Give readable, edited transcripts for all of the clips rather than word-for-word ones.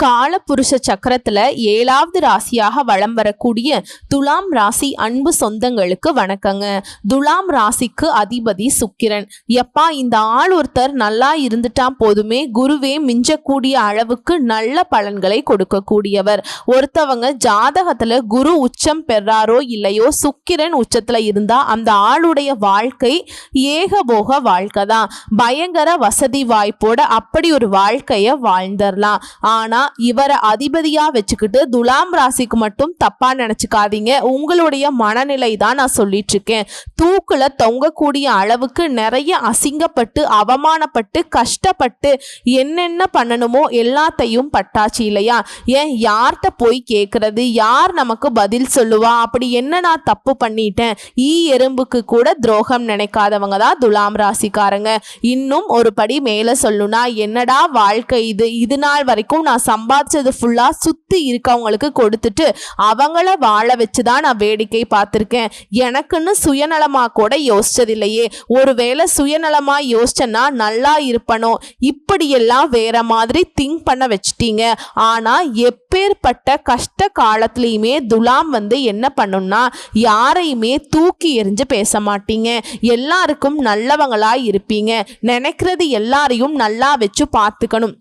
காலபுருஷ சக்கரத்துல 7வது ராசியாக வலம் வரக்கூடிய துலாம் ராசி அன்பு சொந்தங்களுக்கு வணக்கங்க. துலாம் ராசிக்கு அதிபதி சுக்கிரன். எப்பா இந்த ஆள் ஒருத்தர் நல்லா இருந்துட்டா போதுமே, குருவே மிஞ்சக்கூடிய அளவுக்கு நல்ல பலன்களை கொடுக்கக்கூடியவர். ஒருத்தவங்க ஜாதகத்துல குரு உச்சம் பெறாரோ இல்லையோ, சுக்கிரன் உச்சத்துல இருந்தா அந்த ஆளுடைய வாழ்க்கை ஏகபோக வாழ்க்கை தான். பயங்கர வசதி வாய்ப்போட அப்படி ஒரு வாழ்க்கைய வாழ்ந்துடலாம். ஆனா இவரை அதிபதியா வச்சுக்கிட்டு துலாம் ராசிக்கு மட்டும் தப்பா நினைச்சுக்காதீங்க. உங்களுடைய மனநிலை தான் நான் சொல்லிட்டு இருக்கேன். தூக்குல தொங்கக்கூடிய அளவுக்கு நிறைய அசிங்கப்பட்டு அவமானப்பட்டு கஷ்டப்பட்டு என்னென்ன பண்ணணுமோ எல்லாத்தையும் பட்டாச்சு இல்லையா? ஏன் யார்கிட்ட போய் கேட்கறது? யார் நமக்கு பதில் சொல்லுவா? அப்படி என்ன நான் தப்பு பண்ணிட்டேன்? எறும்புக்கு கூட துரோகம் நினைக்காதவங்க தான் துலாம் ராசிக்காரங்க. இன்னும் ஒரு படி மேல சொல்லுனா, என்னடா வாழ்க்கை இது, இது நாள் வரைக்கும் நான் சம்பாதிச்சது ஃபுல்லா சுத்தி இருக்கவங்களுக்கு கொடுத்துட்டு அவங்கள வாழ வச்சுதான் நான் வேடிக்கை பார்த்திருக்கேன். எனக்குன்னு சுயநலமா கூட யோசிச்சது இல்லையே. ஒருவேளை சுயநலமா யோசிச்சேன்னா நல்லா இருப்பனோ, இப்படியெல்லாம் வேற மாதிரி திங்க் பண்ண வச்சுட்டீங்க. ஆனா எப்பேற்பட்ட கஷ்ட காலத்திலயுமே துலாம் என்ன பண்ணும்னா, யாரையுமே தூக்கி எறிஞ்சு பேச மாட்டீங்க. எல்லாருக்கும் நல்லவங்களா இருப்பீங்க. நினைக்கிறது எல்லாரையும் நல்லா வச்சு பார்த்துக்கணும்,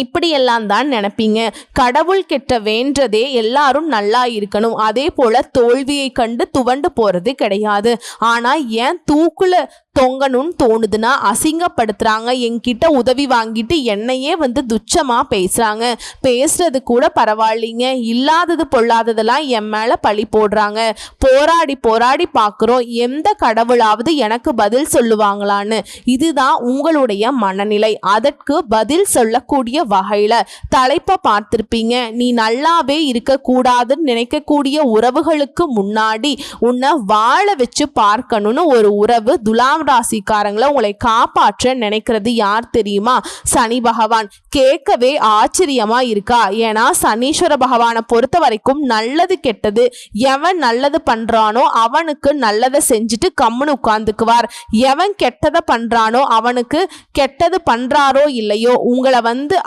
இப்படியெல்லாம் தான் நினைப்பீங்க. கடவுள் கிட்ட வேண்டதே எல்லாரும் நல்லா இருக்கணும். அதே போல தோல்வியை கண்டு துவண்டு போறது கிடையாது. ஆனா ஏன் தூக்குல தொங்கணும்னு தோணுதுன்னா, அசிங்கப்படுத்துறாங்க, என்கிட்ட உதவி வாங்கிட்டு என்னையே துச்சமா பேசுறாங்க. பேசுறது கூட பரவாயில்லைங்க, இல்லாதது பொல்லாததெல்லாம் என் மேல பழி போடுறாங்க. போராடி போராடி பார்க்குறோம், எந்த கடவுளாவது எனக்கு பதில் சொல்லுவாங்களான்னு. இதுதான் உங்களுடைய மனநிலை. அதற்கு பதில் சொல்லக்கூடிய வகையில தலைப்பை பார்த்திருப்பீங்க. நீ நல்லாவே இருக்கக்கூடாதுன்னு நினைக்கக்கூடிய உறவுகளுக்கு முன்னாடி உன்னை வாழ வச்சு பார்க்கணும்னு ஒரு உறவு துலாம் ராசிக்காரங்களை உங்களை காப்பாற்ற நினைக்கிறது யார் தெரியுமா? சனி பகவான். கேட்கவே ஆச்சரியமா இருக்கா? ஏன்னா சனீஸ்வர பகவானை பொறுத்த வரைக்கும் நல்லது கெட்டது எவன் நல்லது பண்றானோ அவனுக்கு நல்லதை செஞ்சுட்டு கம்முன்னு உட்கார்ந்துக்குவார். எவன் கெட்டதை பண்றானோ அவனுக்கு கெட்டது பண்றாரோ இல்லையோ உங்களை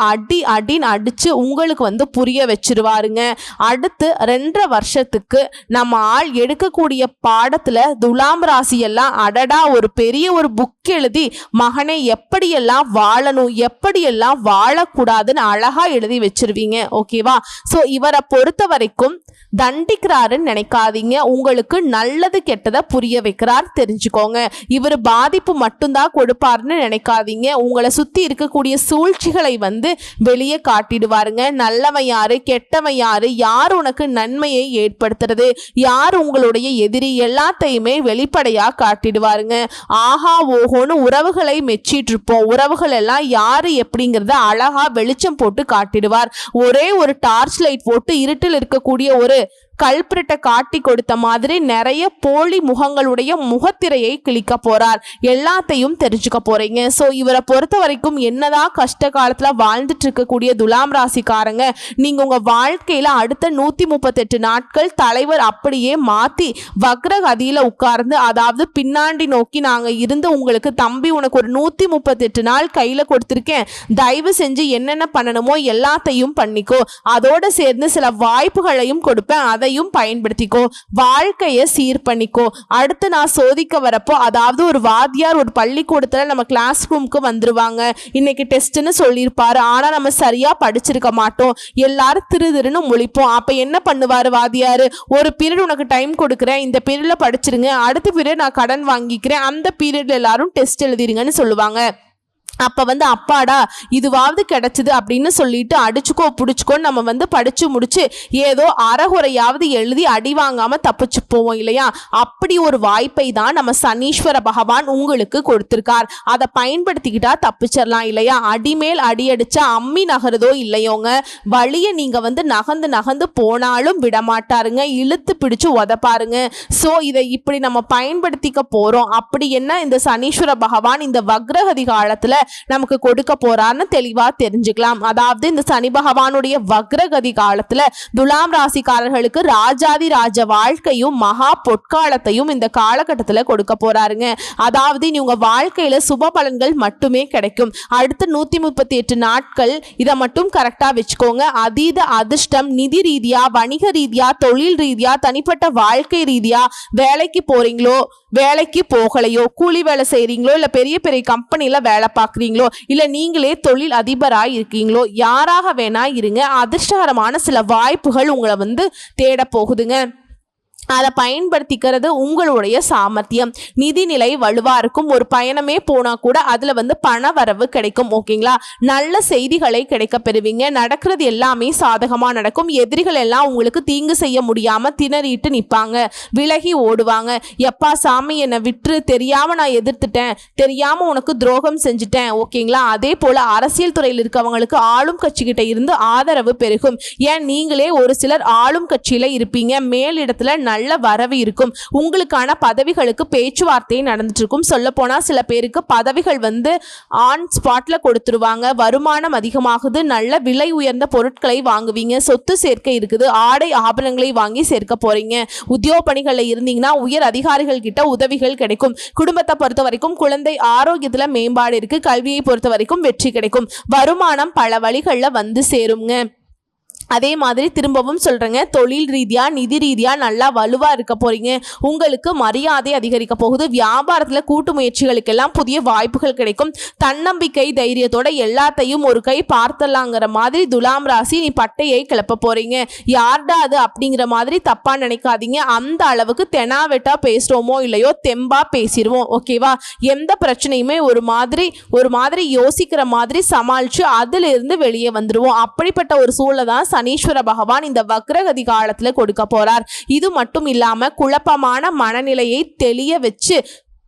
அடி அடின்னு அடிச்சு உங்களுக்கு புரிய வச்சிருவாருங்க. அடுத்து 2.5 வருஷத்துக்கு நம்ம ஆள் எடுக்கக்கூடிய பாடத்துல துலாம் ராசி எல்லாம் அடடா ஒரு பெரிய ஒரு புக் எழுதி மகனை எப்படியெல்லாம் வாழணும் எப்படியெல்லாம் வாழக்கூடாதுன்னு அழகா எழுதி வச்சிருவீங்க. ஓகேவா? சோ இவரை பொறுத்த வரைக்கும் தண்டிக்கிறாருன்னு நினைக்காதீங்க. உங்களுக்கு நல்லது கெட்டதை புரிய வைக்கிறார் தெரிஞ்சுக்கோங்க. இவர் பாதிப்பு மட்டும்தான் கொடுப்பாருன்னு நினைக்காதீங்க. உங்களை சுத்தி இருக்கக்கூடிய சூழ்ச்சிகளை வெளியே காட்டிடுவாருங்க. நல்லவன் யாரு கெட்டவன் யாரு, யார் உனக்கு நன்மையை ஏற்படுத்துறது, யார் உங்களுடைய எதிரி, எல்லாத்தையுமே வெளிப்படையா காட்டிடுவாருங்க. ஆஹா ஓஹோன்னு உறவுகளை மெச்சிட்டு இருப்போம். உறவுகள் எல்லாம் யாரு எப்படிங்கிறத அழகா வெளிச்சம் போட்டு காட்டிடுவார். ஒரே ஒரு டார்ச் லைட் போட்டு இருட்டில் இருக்கக்கூடிய ஒரு கல்பிரட்டை காட்டி கொடுத்த மாதிரி நிறைய போலி முகங்களுடைய முகத்திரையை கிழிக்க போறார். எல்லாத்தையும் தெரிஞ்சுக்க போறீங்க. ஸோ இவரை பொறுத்த வரைக்கும் என்னதான் கஷ்ட காலத்துல வாழ்ந்துட்டு இருக்கக்கூடிய துலாம் ராசிக்காரங்க, நீங்க உங்க வாழ்க்கையில அடுத்த 138 நாட்கள் தலைவர் அப்படியே மாத்தி வக்ரகதியில உட்கார்ந்து, அதாவது பின்னாடி நோக்கி நாங்க இருந்து உங்களுக்கு தம்பி உனக்கு ஒரு 138 நாள் கையில கொடுத்திருக்கேன், தயவு செஞ்சு என்னென்ன பண்ணணுமோ எல்லாத்தையும் பண்ணிக்கோ, அதோட சேர்ந்து சில வாய்ப்புகளையும் கொடுப்பேன், அதை பயன்படுத்திக்கோ, வாழ்க்கைய சீர் பண்ணிக்கோ. அடுத்து நான் சோதிக்க வரப்போ, அதாவது ஒரு வாத்தியார் ஒரு பள்ளிக்கூடத்துல நம்ம கிளாஸ் ரூமுக்கு வந்துருவாங்க. இன்னைக்கு டெஸ்ட்னு சொல்லியிருப்பாரு, ஆனா நம்ம சரியா படிச்சிருக்க மாட்டோம், எல்லாரும் திருன்னு முழிப்போம். அப்ப என்ன பண்ணுவாரு வாத்தியாரு? ஒரு பீரியட் உனக்கு டைம் கொடுக்குறேன், இந்த பீரியட்ல படிச்சிருங்க, அடுத்த பீரியட் நான் கடன் வாங்கிக்கிறேன், அந்த பீரியட்ல எல்லாரும் டெஸ்ட் எழுதிருங்கன்னு சொல்லுவாங்க. அப்ப அப்பாடா இதுவாவது கிடைச்சது அப்படின்னு சொல்லிட்டு அடிச்சுக்கோ புடிச்சுக்கோ நம்ம படிச்சு முடிச்சு ஏதோ அறகுறையாவது எழுதி அடி வாங்காம தப்பிச்சு போவோம் இல்லையா? அப்படி ஒரு வாய்ப்பை தான் நம்ம சனீஸ்வர பகவான் உங்களுக்கு கொடுத்திருக்கார். அதை பயன்படுத்திக்கிட்டா தப்பிச்சிடலாம் இல்லையா? அடிமேல் அடி அடிச்சா அம்மி நகருதோ இல்லையோங்க, வழிய நீங்க நகர்ந்து நகர்ந்து போனாலும் விடமாட்டாருங்க, இழுத்து பிடிச்சு உதப்பாருங்க. சோ இதை இப்படி நம்ம பயன்படுத்திக்க போறோம். அப்படி என்ன இந்த சனீஸ்வர பகவான் இந்த வக்ரகதி காலத்துல நமக்கு கொடுக்க போறார்னு தெளிவா தெரிஞ்சுக்கலாம். அதாவது இந்த சனி பகவானுடைய வக்ரகதி காலத்துல துலாம் ராசிக்காரர்களுக்கு ராஜாதி ராஜ வாழ்க்கையும் மகா பொற்காலத்தையும் இந்த காலகட்டத்துல கொடுக்க போறாருங்க. அதாவது நீ உங்க வாழ்க்கையில சுப பலன்கள் மட்டுமே கிடைக்கும். அடுத்த 138 நாட்கள் இதை மட்டும் கரெக்டா வச்சுக்கோங்க. அதீத அதிர்ஷ்டம் நிதி ரீதியா, வணிக ரீதியா, தொழில் ரீதியா, தனிப்பட்ட வாழ்க்கை ரீதியா, வேலைக்கு போறீங்களோ வேலைக்கு போகலையோ, கூலி வேலை செய்றீங்களோ இல்ல பெரிய பெரிய கம்பெனில வேலை பார்க்குறீங்களோ இல்ல நீங்களே தொழில் அதிபராக இருக்கீங்களோ, யாராக வேணா இருங்க, அதிர்ஷ்டகரமான சில வாய்ப்புகள் உங்களை தேட போகுதுங்க. அதை பயன்படுத்திக்கிறது உங்களுடைய சாமர்த்தியம். நிதிநிலை வலுவா இருக்கும். ஒரு பயணமே போனா கூட அதுல பண வரவு கிடைக்கும். ஓகேங்களா? நல்ல செய்திகளை கிடைக்க பெறுவீங்க. நடக்கிறது எல்லாமே சாதகமா நடக்கும். எதிரிகள் எல்லாம் உங்களுக்கு தீங்கு செய்ய முடியாம திணறிட்டு நிப்பாங்க, விலகி ஓடுவாங்க. எப்பா சாமி என்னை விட்டு, தெரியாம நான் எதிர்த்துட்டேன், தெரியாம உனக்கு துரோகம் செஞ்சுட்டேன். ஓகேங்களா? அதே போல அரசியல் துறையில் இருக்கவங்களுக்கு ஆளும் கட்சிகிட்ட இருந்து ஆதரவு பெருகும். ஏன் நீங்களே ஒரு சிலர் ஆளும் கட்சியில இருப்பீங்க. மேலிடத்துல நல்ல வரவு இருக்கும். உங்களுக்கான பதவிகளுக்கு பேச்சுவார்த்தை நடந்துட்டு இருக்கும். சொல்ல போனா சில பேருக்கு பதவிகள் ஆன் ஸ்பாட்ல கொடுத்துருவாங்க. வருமானம் அதிகமாகுது. நல்ல விலை உயர்ந்த பொருட்களை வாங்குவீங்க. சொத்து சேர்க்கை இருக்குது. ஆடை ஆபரணங்களை வாங்கி சேர்க்க போறீங்க. உத்தியோக பணிகளில் இருந்தீங்கன்னா உயர் அதிகாரிகள் கிட்ட உதவிகள் கிடைக்கும். குடும்பத்தை பொறுத்த வரைக்கும் குழந்தை ஆரோக்கியத்துல மேம்பாடு இருக்கு. கல்வியை பொறுத்த வரைக்கும் வெற்றி கிடைக்கும். வருமானம் பல வழிகளில் சேருங்க. அதே மாதிரி திரும்பவும் சொல்றேங்க, தொழில் ரீதியா நிதி ரீதியா நல்லா வலுவா இருக்க போறீங்க. உங்களுக்கு மரியாதை அதிகரிக்க போகுது. வியாபாரத்துல கூட்டு முயற்சிகளுக்கெல்லாம் புதிய வாய்ப்புகள் கிடைக்கும். தன்னம்பிக்கை தைரியத்தோட எல்லாத்தையும் ஒரு கை பார்த்தலாங்கிற மாதிரி துலாம் ராசி நீ பட்டையை கிளப்ப போறீங்க. யார்டா அது அப்படிங்கிற மாதிரி தப்பா நினைக்காதீங்க. அந்த அளவுக்கு தெனாவெட்டா பேசுறோமோ இல்லையோ தெம்பா பேசிடுவோம். ஓகேவா? எந்த பிரச்சனையுமே ஒரு மாதிரி யோசிக்கிற மாதிரி சமாளிச்சு அதுல இருந்து வெளியே வந்துருவோம். அப்படிப்பட்ட ஒரு சூழலை தான் சனீஸ்வர பகவான் இந்த வக்ரகதி காலத்துல கொடுக்க போறார். இது மட்டும் இல்லாம குழப்பமான மனநிலையை தெளிய வச்சு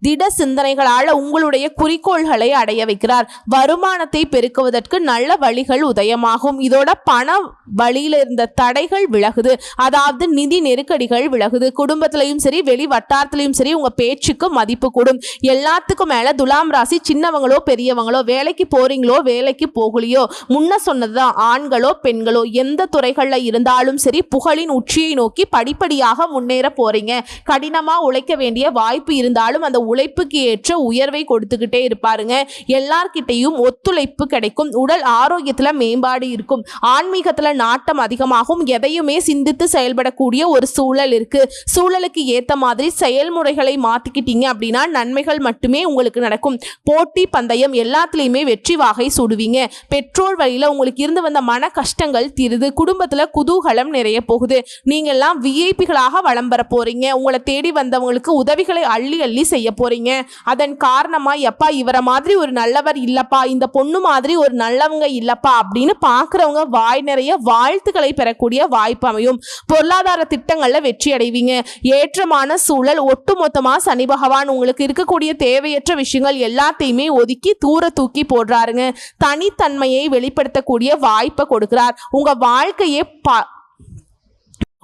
திட சிந்தனைகளால் உங்களுடைய குறிக்கோள்களை அடைய வைக்கிறார். வருமானத்தை பெருக்குவதற்கு நல்ல வழிகள் உதயமாகும். இதோட பண வழியில இருந்த தடைகள் விலகுது. அதாவது நிதி நெருக்கடிகள் விலகுது. குடும்பத்திலையும் சரி வெளி வட்டாரத்திலையும் சரி உங்க பேச்சுக்கு மதிப்பு கூடும். எல்லாத்துக்கும் மேல துலாம் ராசி சின்னவங்களோ பெரியவங்களோ, வேலைக்கு போறீங்களோ வேலைக்கு போகலையோ, முன்ன சொன்னதுதான், ஆண்களோ பெண்களோ எந்த துறைகள்ல இருந்தாலும் சரி புகழின் உச்சியை நோக்கி படிப்படியாக முன்னேற போறீங்க. கடினமா உழைக்க வேண்டிய வாய்ப்பு இருந்தாலும் அந்த உழைப்புக்கு ஏற்ற உயர்வை கொடுத்துக்கிட்டே இருப்பாருங்க. எல்லார்கிட்டையும் ஒத்துழைப்பு கிடைக்கும். உடல் ஆரோக்கியத்துல மேம்பாடு இருக்கும். ஆன்மீகத்துல நாட்டம் அதிகமாகும். எதையுமே சிந்தித்து செயல்படக்கூடிய ஒரு சூழல் இருக்கு. சூழலுக்கு ஏத்த மாதிரி செயல்முறைகளை மாத்திக்கிட்டீங்க அப்படின்னா நன்மைகள் மட்டுமே உங்களுக்கு நடக்கும். போட்டி பந்தயம் எல்லாத்துலயுமே வெற்றி வாகை சூடுவீங்க. பெற்றோர் வழியில உங்களுக்கு இருந்து வந்த மன கஷ்டங்கள் தீருது. குடும்பத்துல குதூகலம் நிறைய போகுது. நீங்க எல்லாம் விஐபிகளாக வலம் பெற போறீங்க. உங்களை தேடி வந்தவங்களுக்கு உதவிகளை அள்ளி அள்ளி செய்ய போறீங்க. அதன் காரணமா எப்பா இவரை மாதிரி ஒரு நல்லவர் இல்லப்பா, இந்த பொண்ணு மாதிரி ஒரு நல்லவங்க இல்லப்பா அப்படின்னு பாக்குறவங்க வாய் நிறைய வாழ்த்துக்களை பெறக்கூடிய வாய்ப்பு அமையும். பொருளாதார திட்டங்கள்ல வெற்றி அடைவீங்க. ஏற்றமான சூழல். ஒட்டுமொத்தமா சனி பகவான் உங்களுக்கு இருக்கக்கூடிய தேவையற்ற விஷயங்கள் எல்லாத்தையுமே ஒதுக்கி தூர தூக்கி போடுறாருங்க. தனித்தன்மையை வெளிப்படுத்தக்கூடிய வாய்ப்பை கொடுக்கிறார்.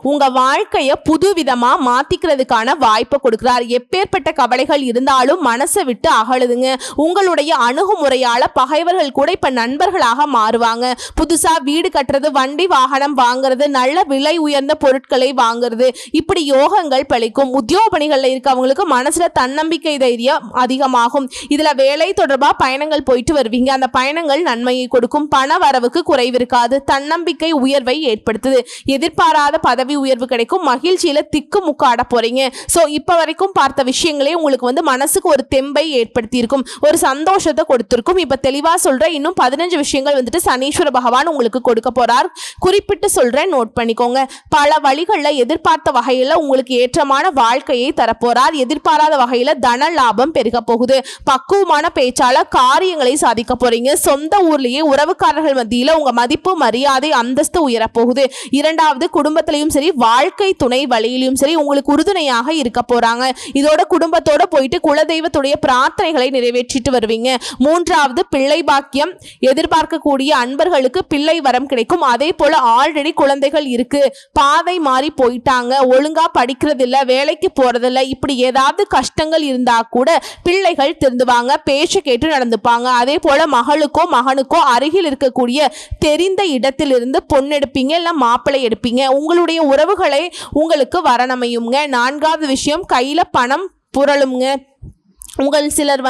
உங்க வாழ்க்கையை புதுவிதமா மாத்திக்கிறதுக்கான வாய்ப்பை கொடுக்கிறார். எப்பேற்பட்ட கவலைகள் இருந்தாலும் மனசை விட்டு அகழுதுங்க. உங்களுடைய அணுகுமுறையால பகைவர்கள் கூட இப்ப நண்பர்களாக மாறுவாங்க. புதுசா வீடு கட்டுறது, வண்டி வாகனம் வாங்குறது, நல்ல விலை உயர்ந்த பொருட்களை வாங்குறது, இப்படி யோகங்கள் பழிக்கும். உத்தியோக பணிகள்ல இருக்கவங்களுக்கு மனசுல தன்னம்பிக்கை தைரியம் அதிகமாகும். இதுல வேலை தொடர்பா பயணங்கள் போயிட்டு வருவீங்க. அந்த பயணங்கள் நன்மையை கொடுக்கும். பண வரவுக்கு குறைவு இருக்காது. தன்னம்பிக்கை உயர்வை ஏற்படுத்துது. எதிர்பாராத பதவி உயர்வு கிடைக்கும். மகிழ்ச்சியில திக்கு முக்காட போறீங்க. சோ இப்ப வரைக்கும் பார்த்த விஷயங்களே உங்களுக்கு மனசுக்கு ஒரு தெம்பை ஏற்படுத்தி இருக்கும், ஒரு சந்தோஷத்தை கொடுத்திருக்கும். இப்ப தெளிவா சொல்றேன், இன்னும் 15 விஷயங்கள் சனீஸ்வர பகவான் உங்களுக்கு கொடுக்க போறார். குறிப்பிட்டு சொல்றேன், நோட் பண்ணிக்கோங்க. பல வழிகள்ல எதிர்பார்த்த வகையில உங்களுக்கு ஏற்றமான வாழ்க்கையை தரப்போறார். எதிர்பாராத வகையில தன லாபம் பெருக போகுது. பக்குவமான பேச்சால காரியங்களை சாதிக்க போறீங்க. சொந்த ஊர்லயே உறவுக்காரர்கள் மத்தியில உங்க மதிப்பு மரியாதை அந்தஸ்து உயர போகுது. இரண்டாவது, குடும்பத்திலையும் சரி சரி வாழ்க்கை துணை வழியிலும் சரி உங்களுக்கு உறுதுணையாக இருக்க போறாங்க. இதோட குடும்பத்தோட போயிட்டு குலதெய்வத்துடைய பிரார்த்தனைகளை நிறைவேற்றிட்டு வருவீங்க. மூன்றாவது, பிள்ளை பாக்கியம் எதிர்பார்க்கக்கூடிய அன்பர்களுக்கு பிள்ளை வரம் கிடைக்கும். அதே போல ஆல்ரெடி குழந்தைகள் இருக்கு, பாதை மாறி போயிட்டாங்க, ஒழுங்கா படிக்கிறது இல்ல, வேலைக்கு போறதில்ல, இப்படி ஏதாவது கஷ்டங்கள் இருந்தா கூட பிள்ளைகள் திருந்துவாங்க, பேச்சு கேட்டு நடந்துப்பாங்க. அதே போல மகளுக்கோ மகனுக்கோ அருகில் இருக்கக்கூடிய தெரிந்த இடத்திலிருந்து பொண்ணு எடுப்பீங்க, இல்ல மாப்பிள்ளை எடுப்பீங்க. உங்களுடைய உறவுகளை உங்களுக்கு வரணமையுங்க. நான்காவது விஷயம், கையில பணம் புரளுங்க. உங்கள் சிலர்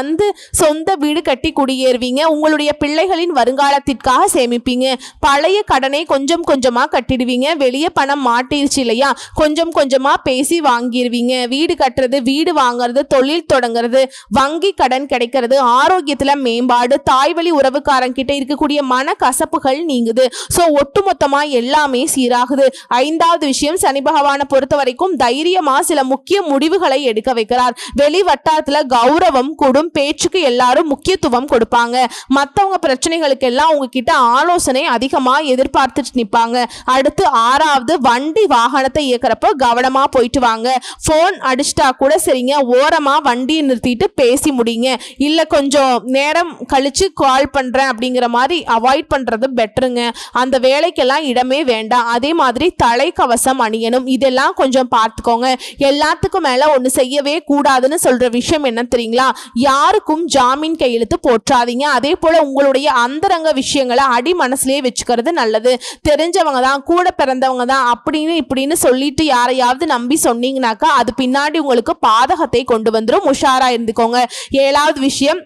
சொந்த வீடு கட்டி குடியேறுவீங்க. உங்களுடைய பிள்ளைகளின் வருங்காலத்திற்காக சேமிப்பீங்க. பழைய கடனை கொஞ்சம் கொஞ்சமா கட்டிடுவீங்க. வெளியே பணம் மாட்டிருச்சு இல்லையா, கொஞ்சம் கொஞ்சமா பேசி வாங்கிடுவீங்க. வீடு கட்டுறது, வீடு வாங்குறது, தொழில் தொடங்குறது, வங்கி கடன் கிடைக்கிறது, ஆரோக்கியத்துல மேம்பாடு, தாய்வழி உறவுக்காரங்கிட்ட இருக்கக்கூடிய மன கசப்புகள் நீங்குது. ஸோ ஒட்டுமொத்தமா எல்லாமே சீராகுது. ஐந்தாவது விஷயம், சனி பகவானை பொறுத்த வரைக்கும் தைரியமா சில முக்கிய முடிவுகளை எடுக்க வைக்கிறார். வெளி வட்டாரத்துல கௌரவம் கூடும், பேச்சுக்கு எல்லாரும் முக்கியத்துவம் கொடுப்பாங்க. மற்றவங்க பிரச்சனைகளுக்கு எல்லாம் உங்ககிட்ட ஆலோசனை அதிகமா எதிர்பார்த்துட்டு நிற்பாங்க. அடுத்து ஆறாவது, வண்டி வாகனத்தை இயக்கிறப்ப கவனமா போயிட்டு வாங்க. போன் அடிச்சிட்டா கூட சரிங்க, ஓரமா வண்டியை நிறுத்திட்டு பேசி முடிங்க. இல்ல கொஞ்சம் நேரம் கழிச்சு கால் பண்றேன் அப்படிங்கிற மாதிரி அவாய்ட் பண்றது பெட்டருங்க. அந்த வேலைக்கெல்லாம் இடமே வேண்டாம். அதே மாதிரி தலைக்கவசம் அணியணும். இதெல்லாம் கொஞ்சம் பார்த்துக்கோங்க. எல்லாத்துக்கும் மேல ஒண்ணு செய்யவே கூடாதுன்னு சொல்ற விஷயம் என்ன தெரியுங்களா? யாருக்கும் ஜாமீன் கையெழுத்து போற்றாதீங்க. அதே போல உங்களுடைய அந்தரங்க விஷயங்களை அடி மனசுலயே வச்சுக்கிறது நல்லது. தெரிஞ்சவங்க தான், கூட பிறந்தவங்க தான் அப்படின்னு இப்படின்னு சொல்லிட்டு யாரையாவது நம்பி சொன்னீங்கன்னாக்கா அது பின்னாடி உங்களுக்கு பாதகத்தை கொண்டு வந்துடும். உஷாரா இருந்துக்கோங்க. ஏழாவது விஷயம்,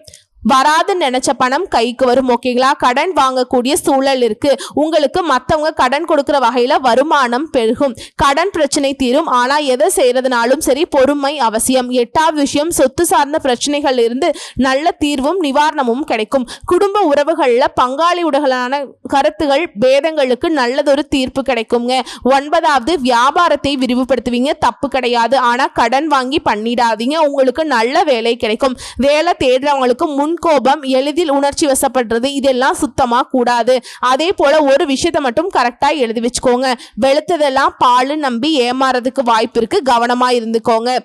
வராதுன்னு நினைச்ச பணம் கைக்கு வரும். ஓகேங்களா? கடன் வாங்கக்கூடிய சூழல் இருக்கு. உங்களுக்கு மற்றவங்க கடன் கொடுக்கிற வகையில வருமானம் பெருகும். கடன் பிரச்சனை தீரும். ஆனா எதை செய்யறதுனாலும் சரி பொறுமை அவசியம். எட்டாவது விஷயம், சொத்து சார்ந்த பிரச்சனைகள் இருந்து நல்ல தீர்வும் நிவாரணமும் கிடைக்கும். குடும்ப உறவுகள்ல பங்காளியுடனான கருத்துகள் பேதங்களுக்கு நல்லதொரு தீர்ப்பு கிடைக்குங்க. ஒன்பதாவது, வியாபாரத்தை விரிவுபடுத்துவீங்க, தப்பு கிடையாது. ஆனா கடன் வாங்கி பண்ணிடாதீங்க. உங்களுக்கு நல்ல வேலை கிடைக்கும். வேலை தேடுறவங்களுக்கு கோபம், எளிதில் உணர்ச்சி வசப்படுறது, இதெல்லாம் சுத்தமா கூடாது. அதே போல ஒரு விஷயத்தை மட்டும் கரெக்டா எழுதி வச்சுக்கோங்க. வெளுத்ததெல்லாம் பால் நம்பி ஏமாறதுக்கு வாய்ப்பு இருக்கு. கவனமா இருந்துக்கோங்க.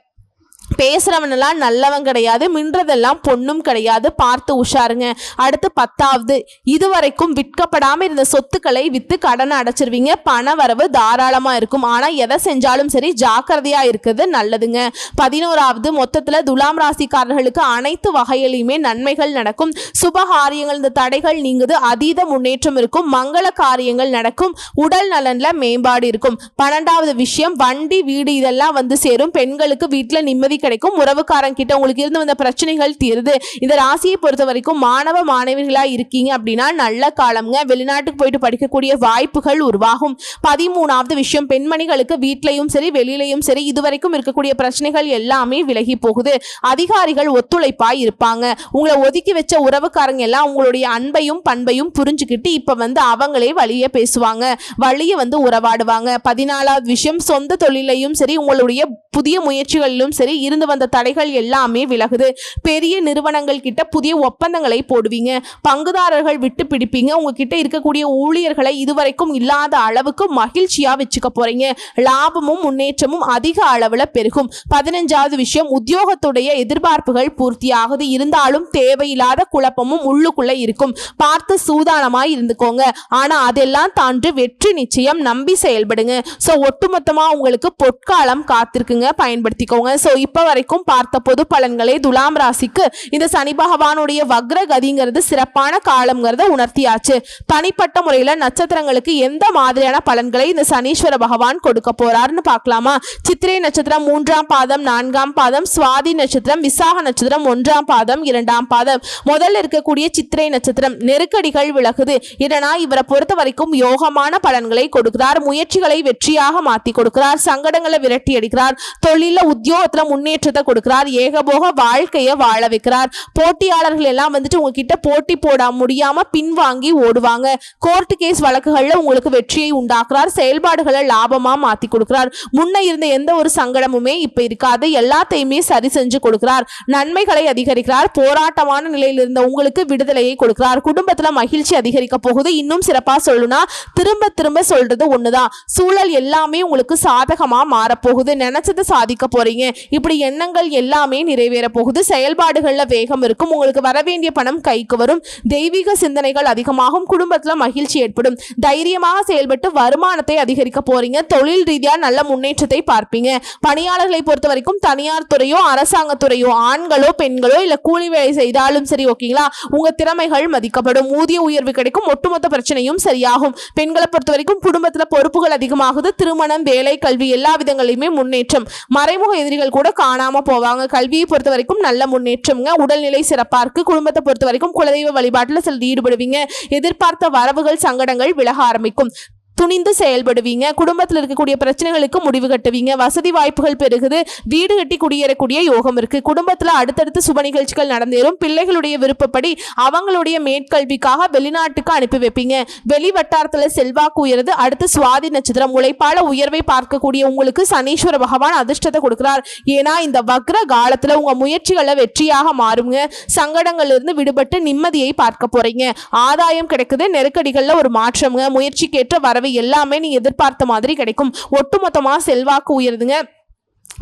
பேசுறவனெல்லாம் நல்லவன் கிடையாது, மின்றதெல்லாம் பொண்ணும் கிடையாது, பார்த்து உஷாருங்க. அடுத்து பத்தாவது, இதுவரைக்கும் விற்கப்படாம இருந்த சொத்துக்களை வித்து கடனை அடைச்சிருவீங்க. பண வரவு தாராளமா இருக்கும். ஆனா எதை செஞ்சாலும் சரி ஜாக்கிரதையா இருக்கிறது நல்லதுங்க. 11வது, மொத்தத்துல துலாம் ராசிக்காரர்களுக்கு அனைத்து வகையிலுமே நன்மைகள் நடக்கும். சுபகாரியங்கள், இந்த தடைகள் நீங்குது. அதீத முன்னேற்றம் இருக்கும். மங்கள காரியங்கள் நடக்கும். உடல் நலன்ல மேம்பாடு இருக்கும். 12வது விஷயம், வண்டி வீடு இதெல்லாம் சேரும். பெண்களுக்கு வீட்டுல நிம்மதி கிடைக்கும். உறவுக்காரங்க கிட்ட உங்களுக்கு இருந்து வந்த பிரச்சனைகள் தீருது. இந்த ராசியை பொறுத்த வரைக்கும் மாணவ மாணவிகளா இருக்கீங்க அப்படின்னா நல்ல காலம்ங்க. வெளிநாட்டுக்கு போயிட்டு படிக்கக்கூடிய வாய்ப்புகள் உருவாகும். 13வது விஷயம், பெண்மணிகளுக்கு வீட்லயும் சரி வெளியிலையும் சரி இதுவரைக்கும் இருக்கக்கூடிய பிரச்சனைகள் எல்லாமே விலகி போகுது. அதிகாரிகள் ஒத்துழைப்பாய் இருப்பாங்க. உங்களை ஒதுக்கி வச்ச உறவுக்காரங்க எல்லாம் உங்களுடைய அன்பையும் பண்பையும் புரிஞ்சுக்கிட்டு இப்ப அவங்களே வழிய பேசுவாங்க, வழிய உறவாடுவாங்க. 14வது விஷயம், சொந்த தொழிலையும் சரி உங்களுடைய புதிய முயற்சிகளிலும் சரி இருந்து வந்த தடைகள் எல்லாமே விலகுது. பெரிய நிறுவனங்கள் கிட்ட புதிய ஒப்பந்தங்களை போடுவீங்க. பங்குதாரர்கள் விட்டு பிடிப்பீங்க. உங்ககிட்ட இருக்கக்கூடிய ஊழியர்களை இதுவரைக்கும் இல்லாத அளவுக்கு மகிழ்ச்சியா வச்சுக்க போறீங்க. லாபமும் முன்னேற்றமும் அதிக அளவுல பெருகும். 15வது விஷயம், உத்தியோகத்துடைய எதிர்பார்ப்புகள் பூர்த்தியாகுது. இருந்தாலும் தேவையில்லாத குழப்பமும் உள்ளுக்குள்ள இருக்கும். பார்த்து சூதானமாய் இருந்துக்கோங்க. ஆனா அதெல்லாம் தாண்டி வெற்றி நிச்சயம். நம்பி செயல்படுங்க. சோ ஒட்டுமொத்தமா உங்களுக்கு பொற்காலம் காத்திருக்குங்க, பயன்படுத்திக்கோங்க. சோ இப்ப வரைக்கும் பார்த்த பொது பலன்களே துலாம் ராசிக்கு இந்த சனி பகவானுடைய வக்ர கதிங்கிறது சிறப்பான காலம்ங்கிறத உணர்த்தியாச்சு. தனிப்பட்ட முறையில நட்சத்திரங்களுக்கு எந்த மாதிரியான பலன்களை இந்த சனீஸ்வர பகவான் கொடுக்க போறாருன்னு பார்க்கலாமா? சித்திரை நட்சத்திரம் 3ஆம் பாதம் 4ஆம் பாதம், சுவாதி நட்சத்திரம், விசாக நட்சத்திரம் 1ஆம் பாதம் 2ஆம் பாதம். முதல்ல இருக்கக்கூடிய சித்திரை நட்சத்திரம், நெருக்கடிகள் விலகுது. இதனா இவரை பொறுத்த வரைக்கும் யோகமான பலன்களை கொடுக்கிறார். முயற்சிகளை வெற்றியாக மாத்தி கொடுக்கிறார். சங்கடங்களை விரட்டி அடிக்கிறார். தொழில உத்தியோகத்துல முன்னேற்றத்தை கொடுக்கிறார். ஏகபோக வாழ்க்கைய வாழ வைக்கிறார். போட்டியாளர்கள் எல்லாம் வந்துட்டு உங்ககிட்ட போட்டி போட முடியாம பின்வாங்கி ஓடுவாங்க. கோர்ட் கேஸ் வழக்குகள்ல உங்களுக்கு வெற்றியை உண்டாக்குறார். செயல்பாடுகளை லாபமா மாத்தி கொடுக்கிறார். முன்ன இருந்த எந்த ஒரு சங்கடமுமே இப்ப இருக்காது. எல்லாத்தையுமே சரி செஞ்சு கொடுக்கிறார். நன்மைகளை அதிகரிக்கிறார். போராட்டமான நிலையில் இருந்த உங்களுக்கு விடுதலையை கொடுக்கிறார். குடும்பத்துல மகிழ்ச்சி அதிகரிக்க போகுது. இன்னும் சிறப்பா சொல்லணும்னா திரும்ப திரும்ப சொல்றது ஒண்ணுதான், சூழல் எல்லாமே உங்களுக்கு சாதகமா மாறப்போகுது. நினைச்சதை சாதிக்க போறீங்க. இப்படி எண்ணங்கள் எல்லாமே நிறைவேற போகுது. செயல்பாடுகள்ல வேகம் இருக்கும். உங்களுக்கு வர வேண்டிய பணம் கைக்கு வரும். தெய்வீக சிந்தனைகள் அதிகமாகும். குடும்பத்துல மகிழ்ச்சி ஏற்படும். தைரியமாக செயல்பட்டு வருமானத்தை அதிகரிக்க போறீங்க. தொழில் ரீதியா நல்ல முன்னேற்றத்தை பார்ப்பீங்க. பணியாளர்களை பொறுத்த வரைக்கும் தனியார் துறையோ அரசாங்கத்துறையோ ஆண்களோ பெண்களோ இல்ல கூலி வேலை செய்தாலும் சரி, ஓகேங்களா, உங்க திறமைகள் மதிக்கப்படும். ஊதிய உயர்வு கிடைக்கும். ஒட்டுமொத்த பிரச்சனையும் சரியாகும். பெண்களை பொறுத்த வரைக்கும் குடும்பத்துல பொறுப்புகள் அதிகமாகுது. திருமணம், வேலை, கல்வி எல்லா விதங்களிலுமே முன்னேற்றம். மறைமுக எதிரிகள் கூட காணாம போவாங்க. கல்வியை பொறுத்த வரைக்கும் நல்ல முன்னேற்றம்ங்க. உடல்நிலை சிறப்பா இருக்கு. குடும்பத்தை பொறுத்த வரைக்கும் குலதெய்வ வழிபாட்டுல சில ஈடுபடுவீங்க. எதிர்பார்த்த வரவுகள் சங்கடங்கள் விலக ஆரம்பிக்கும். துணிந்து செயல்படுவீங்க. குடும்பத்தில் இருக்கக்கூடிய பிரச்சனைகளுக்கு முடிவு கட்டுவீங்க. வசதி வாய்ப்புகள் பெருகுது. வீடு கட்டி குடியேறக்கூடிய யோகம் இருக்கு. குடும்பத்துல அடுத்தடுத்து சுப நிகழ்ச்சிகள் நடந்தேறும். பிள்ளைகளுடைய விருப்பப்படி அவங்களுடைய மேற்கல்விக்காக வெளிநாட்டுக்கு அனுப்பி வைப்பீங்க. வெளி வட்டாரத்துல செல்வாக்கு உயருது. அடுத்து சுவாதி நட்சத்திரம். உழைப்பால உயர்வை பார்க்கக்கூடிய உங்களுக்கு சனீஸ்வர பகவான் அதிர்ஷ்டத்தை கொடுக்கிறார். ஏன்னா இந்த வக்ர காலத்துல உங்க முயற்சிகளை வெற்றியாக மாறுங்க. சங்கடங்கள்ல இருந்து விடுபட்டு நிம்மதியை பார்க்க போறீங்க. ஆதாயம் கிடைக்குது. நெருக்கடிகள்ல ஒரு மாற்றம்ங்க. முயற்சிக்கேற்ற வரவு எல்லாமே நீ எதிர்பார்த்த மாதிரி கிடைக்கும். ஒட்டுமொத்தமா செல்வாக்கு உயருதுங்க.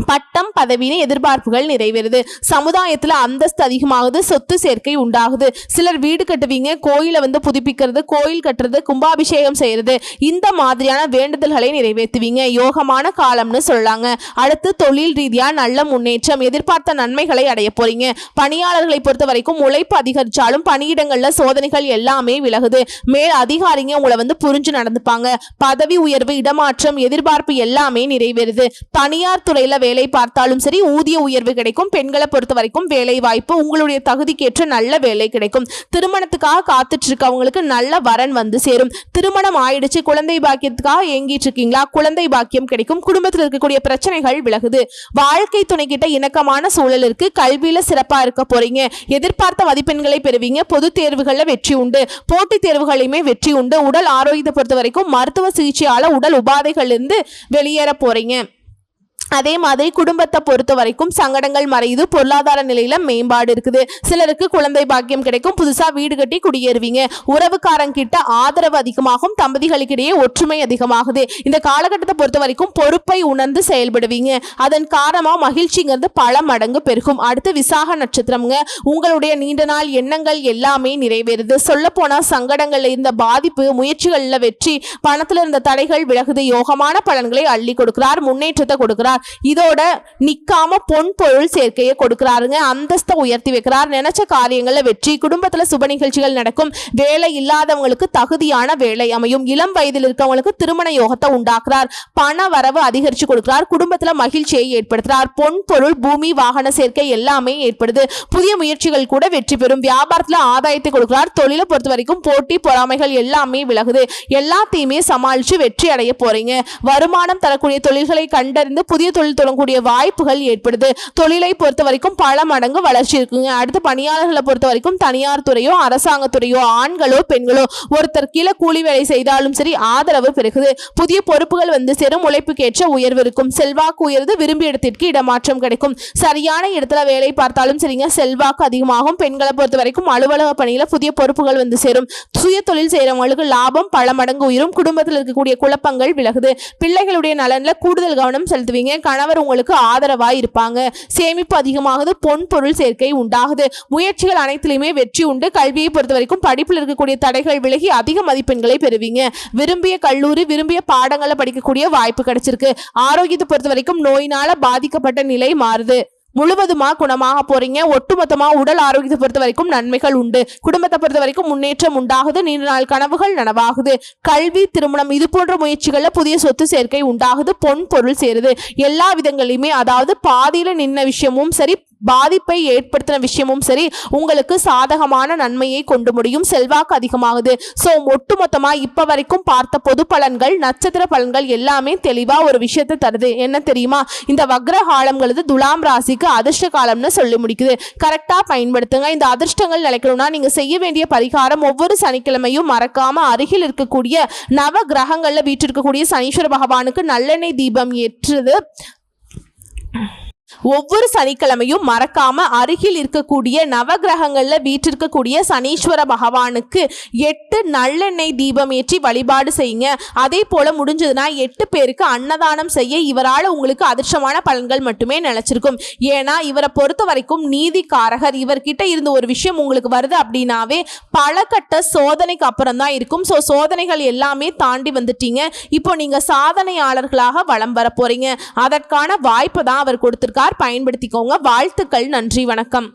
பட்டம் பதவியின் எதிர்பார்ப்புகள் நிறைவேறுது. சமுதாயத்துல அந்தஸ்து அதிகமாகுது. சொத்து சேர்க்கை உண்டாகுது. சிலர் வீடு கட்டுவீங்க. கோயிலை புதுப்பிக்கிறது, கோயில் கட்டுறது, கும்பாபிஷேகம் செய்யறது, இந்த மாதிரியான வேண்டுதல்களை நிறைவேற்றுவீங்க. யோகமான காலம்னு சொல்லலாங்க. அடுத்து தொழில் ரீதியா நல்ல முன்னேற்றம். எதிர்பார்த்த நன்மைகளை அடைய போறீங்க. பணியாளர்களை பொறுத்த வரைக்கும் உழைப்பு அதிகரிச்சாலும் பணியிடங்கள்ல சோதனைகள் எல்லாமே விலகுது. மேல் அதிகாரிங்க உங்களை புரிஞ்சு நடந்துப்பாங்க. பதவி உயர்வு, இடமாற்றம், எதிர்பார்ப்பு எல்லாமே நிறைவேறுது. தனியார் துறையில வேலை பார்த்தாலும் சரி, ஊதிய உயர்வு கிடைக்கும். பெண்களை பொறுத்த வரைக்கும் வேலை வாய்ப்பு, உங்களுடைய தகுதிக்கேற்ற நல்ல வேலை கிடைக்கும். திருமணத்துக்காக காத்துட்டு இருக்கவங்களுக்கு நல்ல வரன் சேரும். திருமணம் ஆயிடுச்சு, குழந்தை பாக்கியத்துக்காக ஏங்கிட்டு இருக்கீங்களா, குழந்தை பாக்கியம் கிடைக்கும். குடும்பத்தில் இருக்கக்கூடிய பிரச்சனைகள் விலகுது. வாழ்க்கை துணை கிட்ட இணக்கமான சூழல் இருக்கு. கல்வியில சிறப்பா இருக்க போறீங்க. எதிர்பார்த்த மதிப்பெண்களை பெறுவீங்க. பொது தேர்வுகள்ல வெற்றி உண்டு. போட்டித் தேர்வுகளையுமே வெற்றி உண்டு. உடல் ஆரோக்கியத்தை பொறுத்த வரைக்கும் மருத்துவ சிகிச்சையால உடல் உபாதைகள் இருந்து வெளியேற போறீங்க. அதே மாதிரி குடும்பத்தை பொறுத்த வரைக்கும் சங்கடங்கள் மறையுது. பொருளாதார நிலையில மேம்பாடு இருக்குது. சிலருக்கு குழந்தை பாக்கியம் கிடைக்கும். புதுசா வீடு கட்டி குடியேறுவீங்க. உறவுக்காரங்கிட்ட ஆதரவு அதிகமாகும். தம்பதிகளுக்கிடையே ஒற்றுமை அதிகமாகுது. இந்த காலகட்டத்தை பொறுத்த வரைக்கும் பொறுப்பை உணர்ந்து செயல்படுவீங்க. அதன் காரணமா மகிழ்ச்சிங்கிறது பல மடங்கு பெருகும். அடுத்து விசாக நட்சத்திரம்ங்க. உங்களுடைய நீண்ட நாள் எண்ணங்கள் எல்லாமே நிறைவேறுது. சொல்ல போனா சங்கடங்கள்ல இருந்த பாதிப்பு, முயற்சிகள்ல வெற்றி, பணத்துல இருந்த தடைகள் விலகுது. யோகமான பலன்களை அள்ளி கொடுக்கிறார். முன்னேற்றத்தை கொடுக்கிறார். இதோட நிக்காம பொன் பொருள் சேர்க்கையை கொடுக்கிறாருங்க. அந்தஸ்தை உயர்த்தி வைக்கிறார். நினைச்ச காரியங்கள்ல வெற்றி. குடும்பத்துல சுப நிகழ்ச்சிகள் நடக்கும். வேலை இல்லாதவங்களுக்கு தகுதியான வேலை அமையும். இளம் வயதில் இருக்கவங்களுக்கு திருமண யோகத்தை உண்டாக்குறார். பண வரவு அதிகரிச்சு கொடுக்கிறார். குடும்பத்துல மகிழ்ச்சியை ஏற்படுத்துறார். பொன் பொருள், பூமி, வாகன சேர்க்கை எல்லாமே ஏற்படுது. புதிய முயற்சிகள் கூட வெற்றி பெறும். வியாபாரத்துல ஆதாயத்தை கொடுக்கிறார். தொழிலை பொறுத்த வரைக்கும் போட்டி பொறாமைகள் எல்லாமே விலகுது. எல்லாத்தையுமே சமாளிச்சு வெற்றி அடைய போறீங்க. வருமானம் தரக்கூடிய தொழில்களை கண்டறிந்து புதிய தொழில் தொடங்கக்கூடிய வாய்ப்புகள் ஏற்படுது. தொழிலை பொறுத்த வரைக்கும் பல மடங்கு வளர்ச்சி இருக்குங்க. அடுத்து பணியாளர்களை பொறுத்த வரைக்கும் தனியார் துறையோ அரசாங்கத்துறையோ ஆண்களோ பெண்களோ ஒருத்தர் கீழே கூலி வேலை செய்தாலும் சரி ஆதரவு பெருகுது. புதிய பொறுப்புகள் சேரும். உழைப்புக்கேற்ற உயர்வு இருக்கும். செல்வாக்கு உயர்ந்து விரும்பிய இடத்திற்கு இடமாற்றம் கிடைக்கும். சரியான இடத்துல வேலை பார்த்தாலும் சரிங்க, செல்வாக்கு அதிகமாகும். பெண்களை பொறுத்த வரைக்கும் அலுவலக பணியில புதிய பொறுப்புகள் சேரும். சுய தொழில் செய்யறவங்களுக்கு லாபம் பல மடங்கு உயரும். குடும்பத்தில் இருக்கக்கூடிய குழப்பங்கள் விலகுது. பிள்ளைகளுடைய நலன்ல கூடுதல் கவனம் செலுத்துவீங்க. கணவர் உங்களுக்கு ஆதரவாய் இருப்பாங்க. சேமிப்பு அதிகமாகுது. பொன் பொருள் சேர்க்கை உண்டாகுது. முயற்சிகள் அனைத்திலுமே வெற்றி உண்டு. கல்வியை பொறுத்த வரைக்கும் படிப்பில் இருக்கக்கூடிய தடைகள் விலகி அதிக மதிப்பெண்களை பெறுவீங்க. விரும்பிய கல்லூரி, விரும்பிய பாடங்களை படிக்கக்கூடிய வாய்ப்பு கிடைச்சிருக்கு. ஆரோக்கியத்தை பொறுத்த வரைக்கும் நோயினால பாதிக்கப்பட்ட நிலை மாறுது. முழுவதுமா குணமாக போறீங்க. ஒட்டுமொத்தமா உடல் ஆரோக்கியத்தை பொறுத்த வரைக்கும் நன்மைகள் உண்டு. குடும்பத்தை பொறுத்த வரைக்கும் முன்னேற்றம் உண்டாகுது. நீண்ட நாள் கனவுகள் நனவாகுது. கல்வி, திருமணம் இது போன்ற முயற்சிகள்ல புதிய சொத்து சேர்க்கை உண்டாகுது. பொன் பொருள் சேருது. எல்லா விதங்களிலுமே, அதாவது பாதியில நின்ன விஷயமும் சரி, பாதிப்பை ஏற்படுத்தின விஷயமும் சரி உங்களுக்கு சாதகமான நன்மையை கொண்டு முடியும். செல்வாக்கு அதிகமாகுது. ஸோ ஒட்டுமொத்தமா இப்ப வரைக்கும் பார்த்த பொது பலன்கள், நட்சத்திர பலன்கள் எல்லாமே தெளிவா ஒரு விஷயத்தை தருது. என்ன தெரியுமா? இந்த வக்ர காலம்ங்கிறது துலாம் ராசிக்கு அதிர்ஷ்ட காலம்னு சொல்லி முடிக்குது. கரெக்டா பயன்படுத்துங்க. இந்த அதிர்ஷ்டங்கள் நிலைக்கணும்னா நீங்க செய்ய வேண்டிய பரிகாரம், ஒவ்வொரு சனிக்கிழமையும் மறக்காம அருகில் இருக்கக்கூடிய நவ கிரகங்கள்ல வீற்றிருக்கக்கூடிய சனீஸ்வர பகவானுக்கு நல்லெண்ணெய் தீபம் ஏற்றுது. ஒவ்வொரு சனிக்கிழமையும் மறக்காம அருகில் இருக்கக்கூடிய நவகிரகங்கள்ல வீற்றிருக்கக்கூடிய சனீஸ்வர பகவானுக்கு 8 நல்லெண்ணெய் தீபம் ஏற்றி வழிபாடு செய்யுங்க. அதே போல முடிஞ்சதுன்னா 8 பேருக்கு அன்னதானம் செய்ய இவரால் உங்களுக்கு அதிர்ஷ்டமான பலன்கள் மட்டுமே நிலைச்சிருக்கும். ஏன்னா இவரை பொறுத்த வரைக்கும் நீதிக்காரகர். இவர்கிட்ட இருந்து ஒரு விஷயம் உங்களுக்கு வருது அப்படின்னாவே பல கட்ட சோதனைக்கு அப்புறம் தான் இருக்கும். ஸோ சோதனைகள் எல்லாமே தாண்டி வந்துட்டீங்க. இப்போ நீங்க சாதனையாளர்களாக வலம் வர போறீங்க. அதற்கான வாய்ப்பை தான் அவர் கொடுத்திருக்கார். பயன்படுத்திக்கோங்க. வாழ்த்துக்கள். நன்றி. வணக்கம்.